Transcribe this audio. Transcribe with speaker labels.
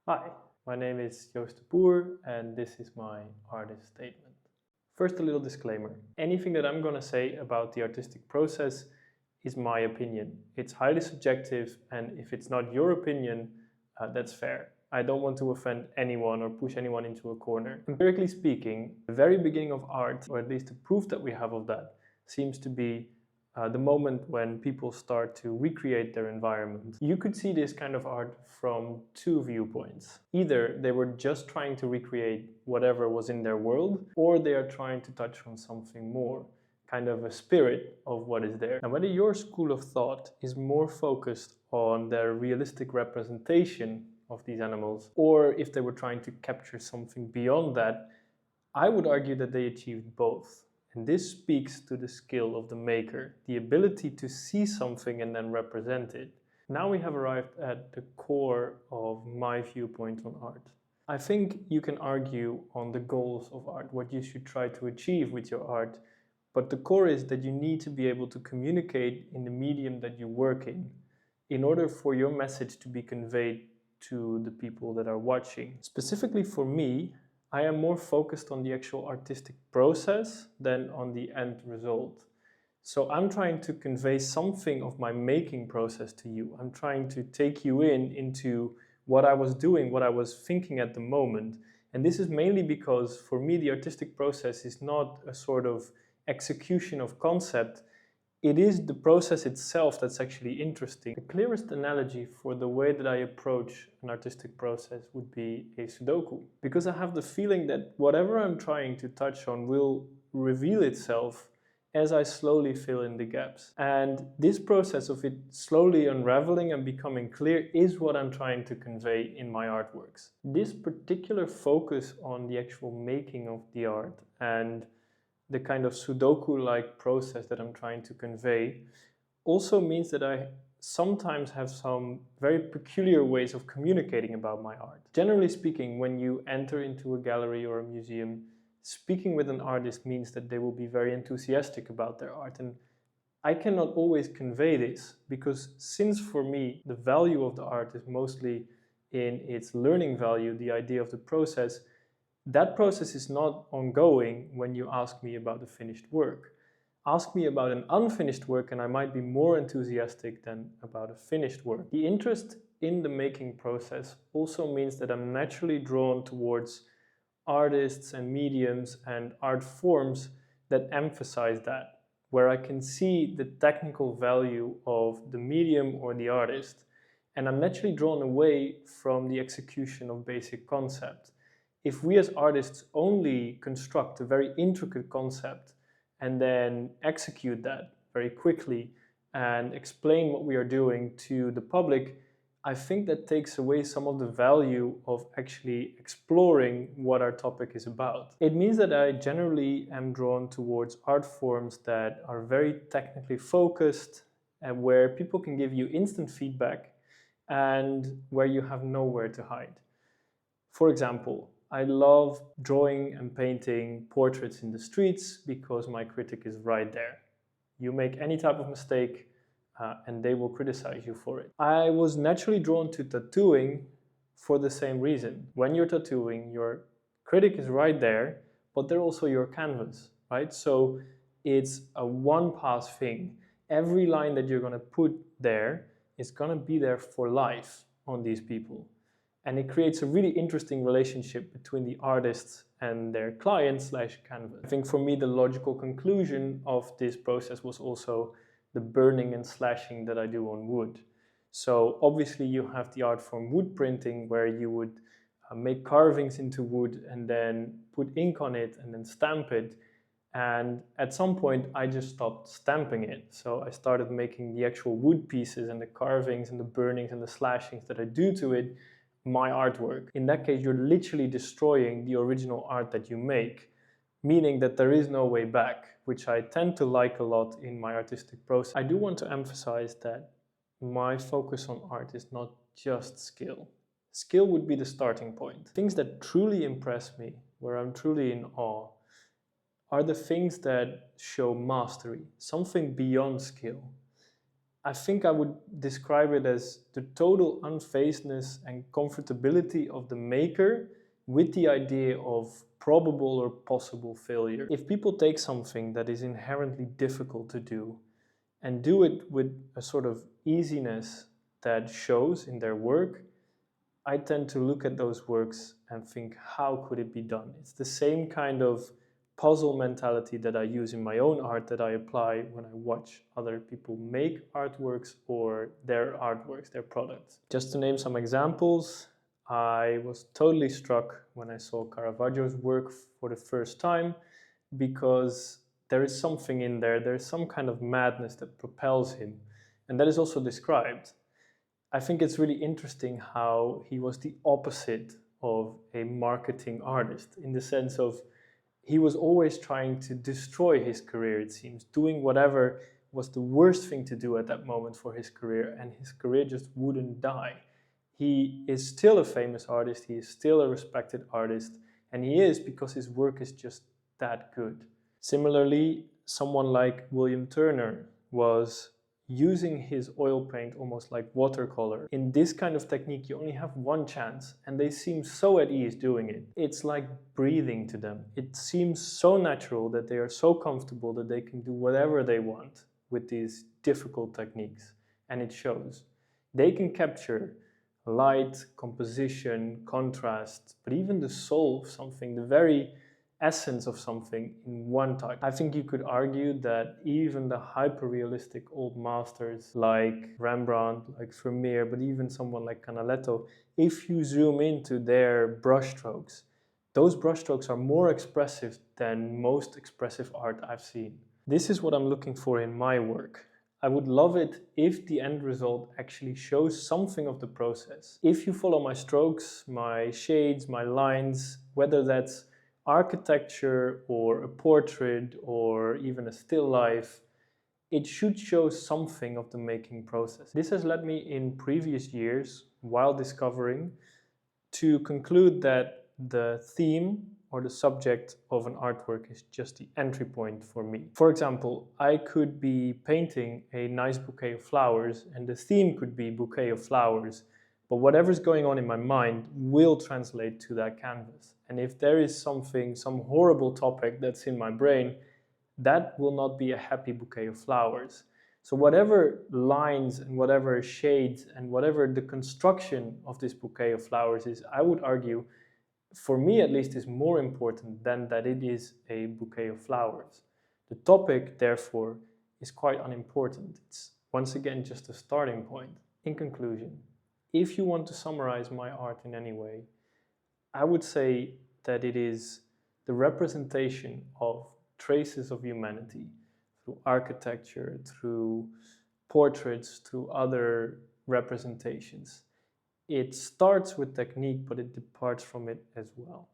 Speaker 1: Hi, my name is Joost de Boer and this is my artist statement. First, a little disclaimer. Anything that I'm going to say about the artistic process is my opinion. It's highly subjective, and if it's not your opinion, that's fair. I don't want to offend anyone or push anyone into a corner. Empirically speaking, the very beginning of art, or at least the proof that we have of that, seems to be the moment when people start to recreate their environment. You could see this kind of art from two viewpoints. Either they were just trying to recreate whatever was in their world, or they are trying to touch on something more, kind of a spirit of what is there. Now, whether your school of thought is more focused on their realistic representation of these animals, or if they were trying to capture something beyond that, I would argue that they achieved both. And this speaks to the skill of the maker, the ability to see something and then represent it. Now we have arrived at the core of my viewpoint on art. I think you can argue on the goals of art, what you should try to achieve with your art, but the core is that you need to be able to communicate in the medium that you work in order for your message to be conveyed to the people that are watching. Specifically for me, I am more focused on the actual artistic process than on the end result. So I'm trying to convey something of my making process to you. I'm trying to take you into what I was doing, what I was thinking at the moment. And this is mainly because for me the artistic process is not a sort of execution of concept. It is the process itself that's actually interesting. The clearest analogy for the way that I approach an artistic process would be a Sudoku. Because I have the feeling that whatever I'm trying to touch on will reveal itself as I slowly fill in the gaps. And this process of it slowly unraveling and becoming clear is what I'm trying to convey in my artworks. This particular focus on the actual making of the art and the kind of Sudoku-like process that I'm trying to convey also means that I sometimes have some very peculiar ways of communicating about my art. Generally speaking, when you enter into a gallery or a museum, speaking with an artist means that they will be very enthusiastic about their art. And I cannot always convey this because since for me the value of the art is mostly in its learning value, the idea of the process, that process is not ongoing when you ask me about the finished work. Ask me about an unfinished work and I might be more enthusiastic than about a finished work. The interest in the making process also means that I'm naturally drawn towards artists and mediums and art forms that emphasize that, where I can see the technical value of the medium or the artist, and I'm naturally drawn away from the execution of basic concepts. If we as artists only construct a very intricate concept and then execute that very quickly and explain what we are doing to the public, I think that takes away some of the value of actually exploring what our topic is about. It means that I generally am drawn towards art forms that are very technically focused and where people can give you instant feedback and where you have nowhere to hide. For example, I love drawing and painting portraits in the streets because my critic is right there. You make any type of mistake and they will criticize you for it. I was naturally drawn to tattooing for the same reason. When you're tattooing, your critic is right there, but they're also your canvas, right? So it's a one-pass thing. Every line that you're going to put there is going to be there for life on these people. And it creates a really interesting relationship between the artists and their client/canvas. I think for me the logical conclusion of this process was also the burning and slashing that I do on wood. So obviously you have the art form wood printing where you would make carvings into wood and then put ink on it and then stamp it. And at some point I just stopped stamping it. So I started making the actual wood pieces and the carvings and the burnings and the slashings that I do to it my artwork. In that case, you're literally destroying the original art that you make, meaning that there is no way back, which I tend to like a lot in my artistic process. I do want to emphasize that my focus on art is not just skill. Skill would be the starting point. Things that truly impress me, where I'm truly in awe, are the things that show mastery, something beyond skill. I think I would describe it as the total unfazedness and comfortability of the maker with the idea of probable or possible failure. If people take something that is inherently difficult to do and do it with a sort of easiness that shows in their work, I tend to look at those works and think, how could it be done? It's the same kind of puzzle mentality that I use in my own art that I apply when I watch other people make artworks or their artworks, their products. Just to name some examples, I was totally struck when I saw Caravaggio's work for the first time, because there is something in there, there's some kind of madness that propels him, and that is also described. I think it's really interesting how he was the opposite of a marketing artist, in the sense of he was always trying to destroy his career, it seems, doing whatever was the worst thing to do at that moment for his career, and his career just wouldn't die. He is still a famous artist, he is still a respected artist, and he is because his work is just that good. Similarly, someone like William Turner was using his oil paint almost like watercolor. In this kind of technique, you only have one chance, and they seem so at ease doing it. It's like breathing to them. It seems so natural that they are so comfortable that they can do whatever they want with these difficult techniques, and it shows. They can capture light, composition, contrast, but even the soul of something, the very essence of something in one touch. I think you could argue that even the hyper-realistic old masters like Rembrandt, like Vermeer, but even someone like Canaletto, if you zoom into their brushstrokes, those brushstrokes are more expressive than most expressive art I've seen. This is what I'm looking for in my work. I would love it if the end result actually shows something of the process. If you follow my strokes, my shades, my lines, whether that's architecture or a portrait or even a still life, it should show something of the making process. This has led me in previous years, while discovering, to conclude that the theme or the subject of an artwork is just the entry point for me. For example, I could be painting a nice bouquet of flowers and the theme could be bouquet of flowers, but whatever's going on in my mind will translate to that canvas. And if there is something, some horrible topic that's in my brain, that will not be a happy bouquet of flowers. So whatever lines and whatever shades and whatever the construction of this bouquet of flowers is, I would argue, for me at least, is more important than that it is a bouquet of flowers. The topic, therefore, is quite unimportant. It's once again just a starting point. In conclusion, if you want to summarize my art in any way, I would say that it is the representation of traces of humanity through architecture, through portraits, through other representations. It starts with technique, but it departs from it as well.